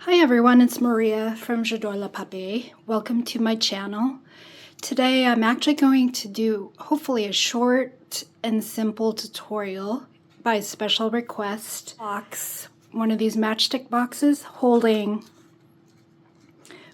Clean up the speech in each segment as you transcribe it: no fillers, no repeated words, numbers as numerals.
Hi everyone, it's Maria from J'adore le papier. Welcome to my channel. Today I'm actually going to do hopefully a short and simple tutorial by special request box. One of these matchstick boxes holding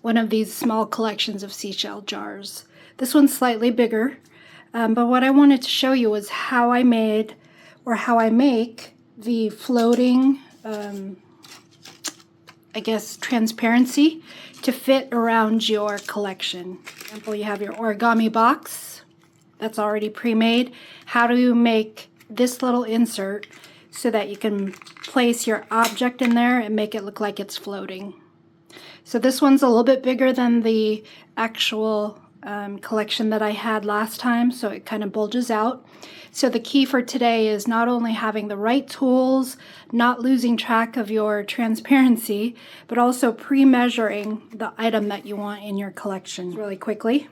one of these small collections of seashell jars. This one's slightly bigger, but what I wanted to show you is how I make the floating transparency to fit around your collection. For example, you have your origami box that's already pre-made. How do you make this little insert so that you can place your object in there and make it look like it's floating? So this one's a little bit bigger than the actual collection that I had last time, so it kind of bulges out. So the key for today is not only having the right tools, not losing track of your transparency, but also pre-measuring the item that you want in your collection really quickly.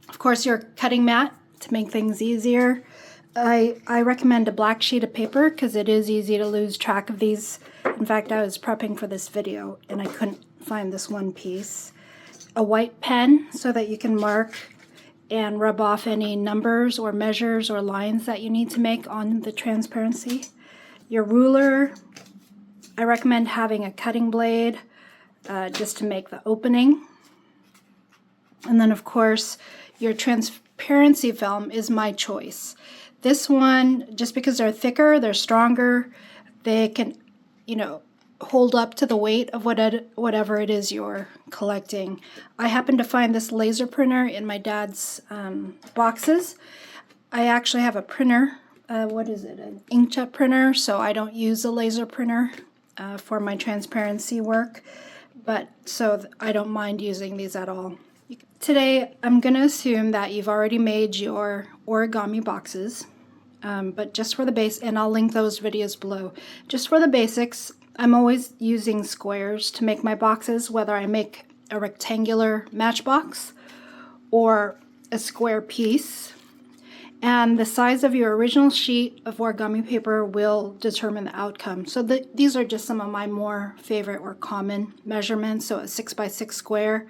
Of course, your cutting mat to make things easier. I recommend a black sheet of paper because it is easy to lose track of these. In fact, I was prepping for this video and I couldn't find this one piece. A white pen so that you can mark and rub off any numbers or measures or lines that you need to make on the transparency. Your ruler, I recommend having a cutting blade just to make the opening. And then of course your transparency film is my choice. This one, just because they're thicker, they're stronger, they can, hold up to the weight of whatever it is you're collecting. I happen to find this laser printer in my dad's boxes. I actually have a printer, an inkjet printer, so I don't use a laser printer for my transparency work, but so I don't mind using these at all. Today I'm going to assume that you've already made your origami boxes, but just for the base, and I'll link those videos below. Just for the basics, I'm always using squares to make my boxes, whether I make a rectangular matchbox or a square piece. And the size of your original sheet of origami paper will determine the outcome. So these are just some of my more favorite or common measurements. So a 6x6 square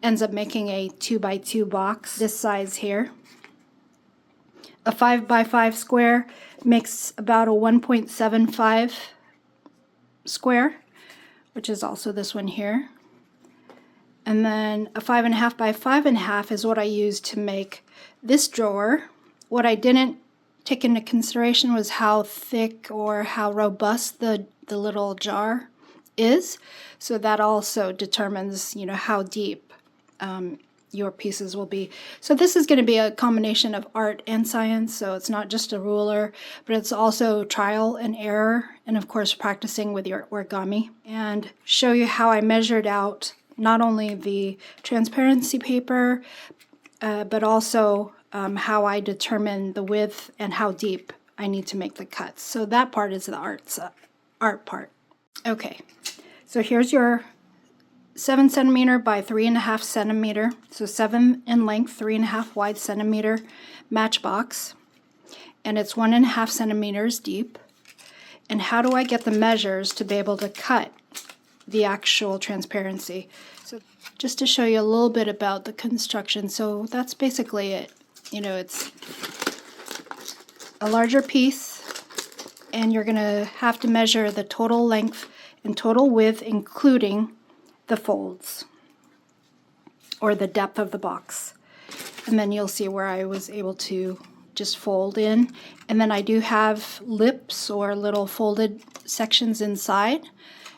ends up making a 2x2 box, this size here. A 5x5 square makes about a 1.75 square, which is also this one here. And then a 5.5 by 5.5 is what I use to make this drawer. What I didn't take into consideration was how thick or how robust the little jar is. So that also determines, how deep your pieces will be. So this is going to be a combination of art and science, so it's not just a ruler, but it's also trial and error, and of course practicing with your origami, and show you how I measured out not only the transparency paper, but also how I determine the width and how deep I need to make the cuts. So that part is the art part. Okay, so here's your 7 centimeter by 3.5 centimeter, so 7 in length, 3.5 wide centimeter matchbox, and it's 1.5 centimeters deep. And how do I get the measures to be able to cut the actual transparency? So just to show you a little bit about the construction, so that's basically it. It's a larger piece, and you're going to have to measure the total length and total width, including the folds or the depth of the box. And then you'll see where I was able to just fold in, and then I do have lips or little folded sections inside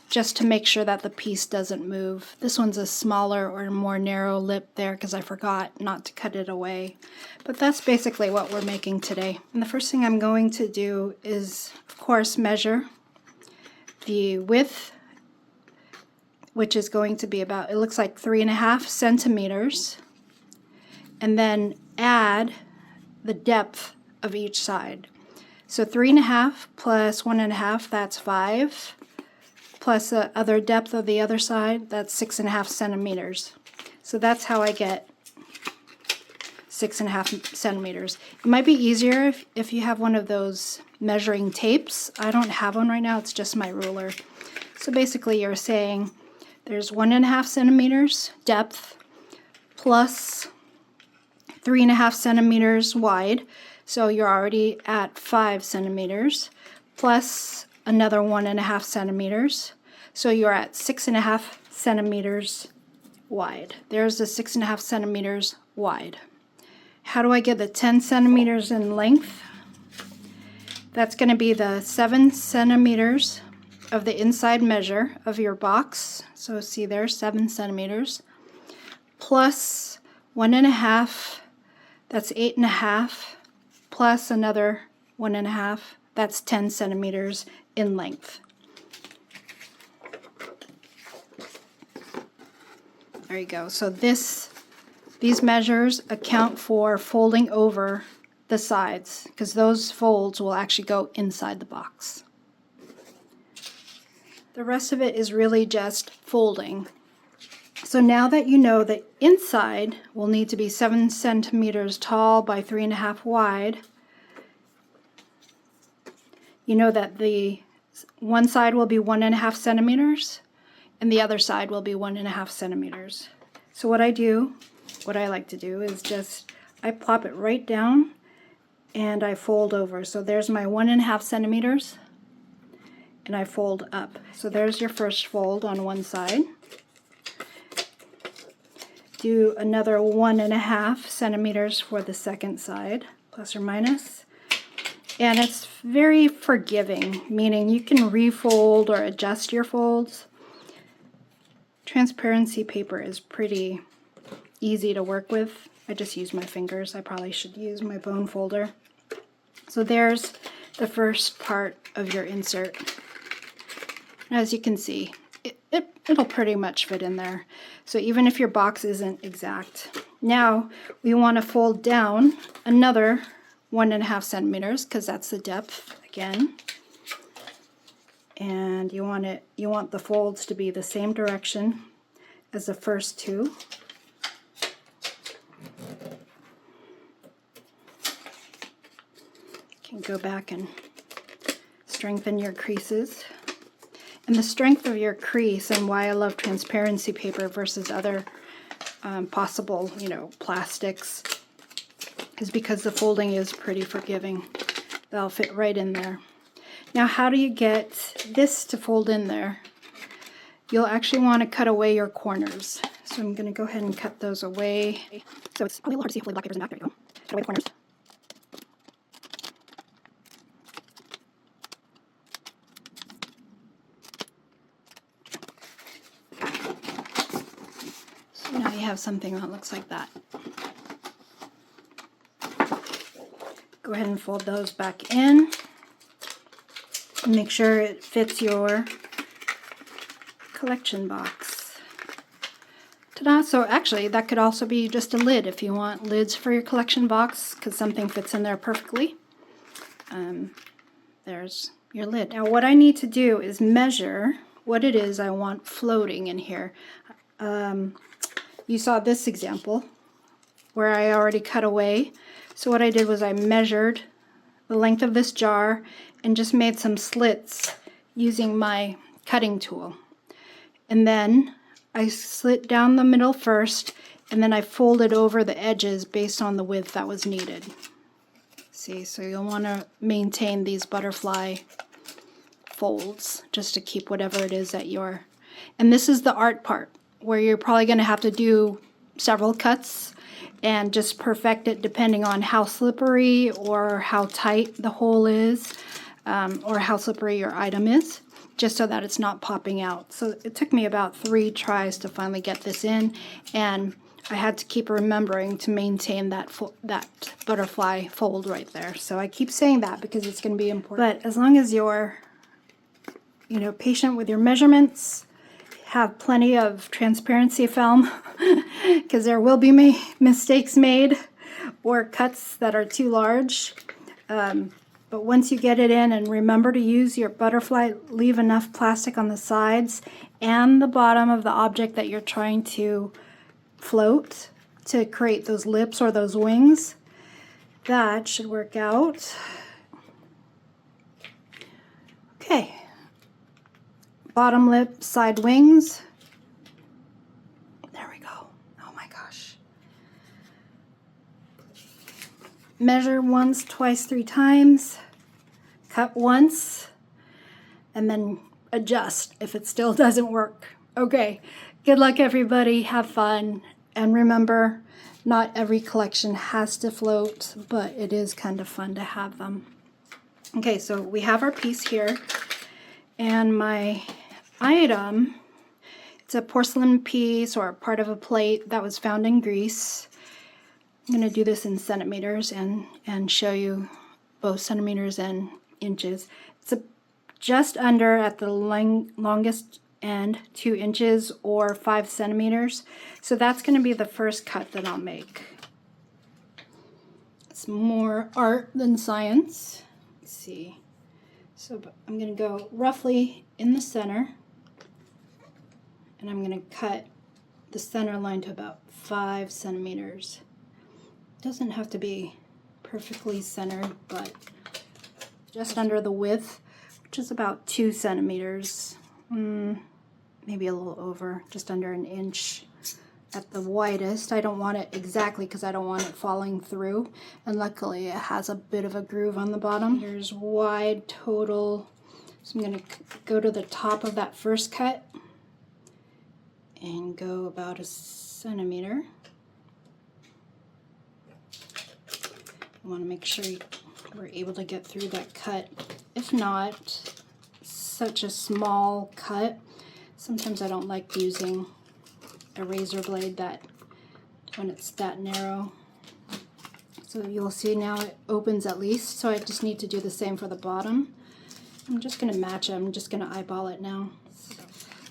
just to make sure that the piece doesn't move. This one's a smaller or more narrow lip there because I forgot not to cut it away. But that's basically what we're making today. And the first thing I'm going to do is, of course, measure the width, which is going to be about, it looks like 3.5 centimeters, and then add the depth of each side. So 3.5 plus 1.5, that's 5, plus the other depth of the other side, that's 6.5 centimeters. So that's how I get 6.5 centimeters. It might be easier if you have one of those measuring tapes. I don't have one right now, it's just my ruler. So basically you're saying There's 1.5 centimeters depth plus 3.5 centimeters wide. So you're already at 5 centimeters plus another 1.5 centimeters. So you're at 6.5 centimeters wide. There's the 6.5 centimeters wide. How do I get the 10 centimeters in length? That's going to be the 7 centimeters of the inside measure of your box. So see there, 7 centimeters plus 1.5, that's 8.5, plus another 1.5, that's 10 centimeters in length. There you go. So these measures account for folding over the sides, because those folds will actually go inside the box. The rest of it is really just folding. So now that you know the inside will need to be 7 centimeters tall by 3.5 wide, you know that the one side will be 1.5 centimeters and the other side will be 1.5 centimeters. So what I like to do is just, I plop it right down and I fold over. So there's my 1.5 centimeters and I fold up. So there's your first fold on one side. Do another 1.5 centimeters for the second side, plus or minus. And it's very forgiving, meaning you can refold or adjust your folds. Transparency paper is pretty easy to work with. I just use my fingers. I probably should use my bone folder. So there's the first part of your insert. As you can see, it'll pretty much fit in there. So even if your box isn't exact. Now we want to fold down another 1.5 centimeters because that's the depth again. And you want the folds to be the same direction as the first two. You can go back and strengthen your creases. And the strength of your crease, and why I love transparency paper versus other possible, plastics, is because the folding is pretty forgiving. That'll fit right in there. Now, how do you get this to fold in there? You'll actually want to cut away your corners. So I'm going to go ahead and cut those away. So it's probably a little hard to see hopefully the black paper's in the back. There you go. Cut away the corners. So now you have something that looks like that. Go ahead and fold those back in. Make sure it fits your collection box. Ta-da! So actually that could also be just a lid if you want lids for your collection box, because something fits in there perfectly. There's your lid. Now what I need to do is measure what it is I want floating in here. You saw this example where I already cut away. So what I did was I measured the length of this jar and just made some slits using my cutting tool. And then I slit down the middle first, and then I folded over the edges based on the width that was needed. See, so you'll want to maintain these butterfly folds just to keep whatever it is that you're... And this is the art part, where you're probably going to have to do several cuts and just perfect it depending on how slippery or how tight the hole is, or how slippery your item is, just so that it's not popping out. So it took me about 3 tries to finally get this in, and I had to keep remembering to maintain that butterfly fold right there. So I keep saying that because it's going to be important. But as long as you're, patient with your measurements, have plenty of transparency film, because there will be mistakes made or cuts that are too large. But once you get it in, and remember to use your butterfly, leave enough plastic on the sides and the bottom of the object that you're trying to float to create those lips or those wings. That should work out. Okay. Bottom lip, side wings. measure once, twice, 3 times, cut once, and then adjust if it still doesn't work. Okay, good luck everybody, have fun, and remember, not every collection has to float, but it is kind of fun to have them. Okay, so we have our piece here, and my item, it's a porcelain piece or part of a plate that was found in Greece. I'm going to do this in centimeters and show you both centimeters and inches. It's just under at the longest end 2 inches or 5 centimeters. So that's going to be the first cut that I'll make. It's more art than science. Let's see. So I'm going to go roughly in the center, and I'm going to cut the center line to about 5 centimeters. Doesn't have to be perfectly centered, but just under the width, which is about 2 centimeters, maybe a little over, just under an inch at the widest. I don't want it exactly because I don't want it falling through, and luckily it has a bit of a groove on the bottom. Here's wide total, so I'm going to go to the top of that first cut and go about 1 centimeter. I want to make sure we're able to get through that cut. If not, such a small cut, sometimes I don't like using a razor blade that when it's that narrow. So you'll see now it opens at least, so I just need to do the same for the bottom. I'm just going to match it. I'm just going to eyeball it now.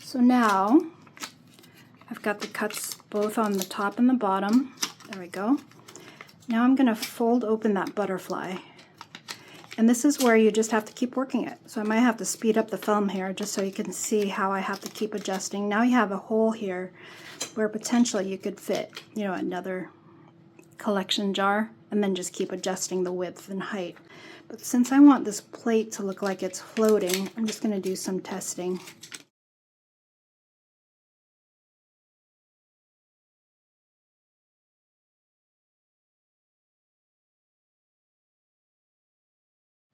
So now I've got the cuts both on the top and the bottom. There we go. Now I'm going to fold open that butterfly, and this is where you just have to keep working it. So I might have to speed up the film here just so you can see how I have to keep adjusting. Now you have a hole here where potentially you could fit, you know, another collection jar, and then just keep adjusting the width and height. But since I want this plate to look like it's floating, I'm just going to do some testing.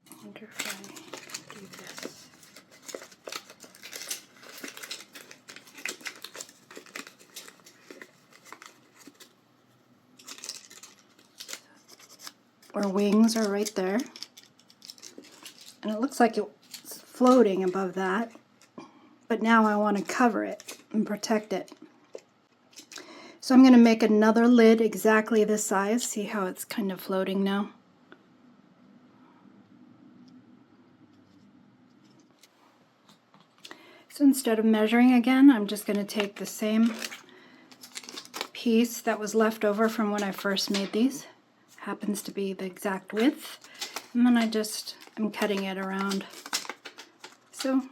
I wonder if I do this. Our wings are right there, and it looks like it's floating above that, but now I want to cover it and protect it. So I'm going to make another lid exactly this size. See how it's kind of floating now? So instead of measuring again, I'm just going to take the same piece that was left over from when I first made these. Happens to be the exact width. And then I'm cutting it around. So,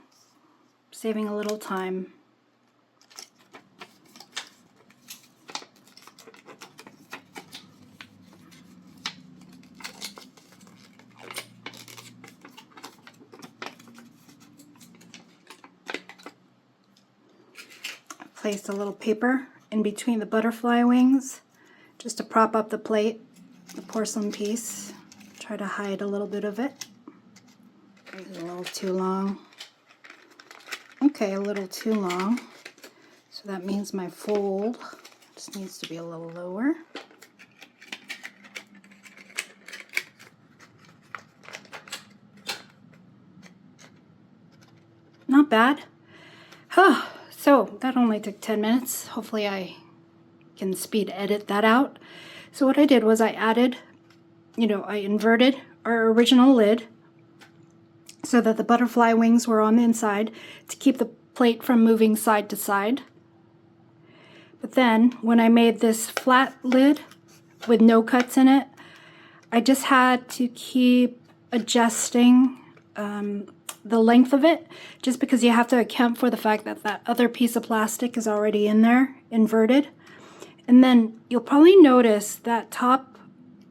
saving a little time. Place a little paper in between the butterfly wings just to prop up the plate, the porcelain piece. Try to hide a little bit of it. It's a little too long. Okay, a little too long. So that means my fold just needs to be a little lower. Not bad. Huh. So that only took 10 minutes. Hopefully I can speed edit that out. So what I did was I added, I inverted our original lid so that the butterfly wings were on the inside to keep the plate from moving side to side. But then when I made this flat lid with no cuts in it, I just had to keep adjusting the length of it, just because you have to account for the fact that that other piece of plastic is already in there, inverted. And then you'll probably notice that top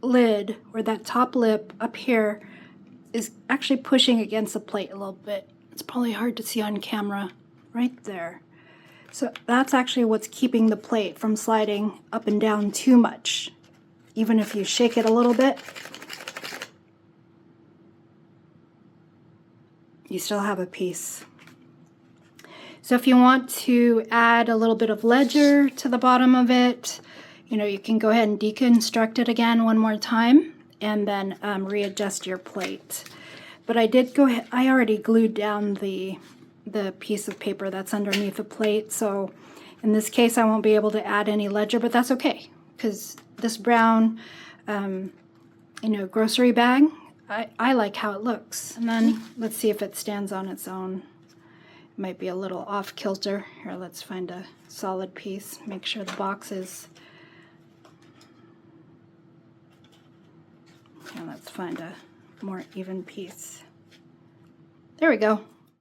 lid, or that top lip up here, is actually pushing against the plate a little bit. It's probably hard to see on camera, right there. So that's actually what's keeping the plate from sliding up and down too much. Even if you shake it a little bit, you still have a piece. So if you want to add a little bit of ledger to the bottom of it, you know, you can go ahead and deconstruct it again one more time and then readjust your plate. But I did go ahead, I already glued down the piece of paper that's underneath the plate, so in this case I won't be able to add any ledger, but that's okay, because this brown you know, grocery bag, I like how it looks. And then let's see if it stands on its own. It might be a little off kilter. Here, let's find a solid piece. Make sure the box is, and let's find a more even piece. There we go.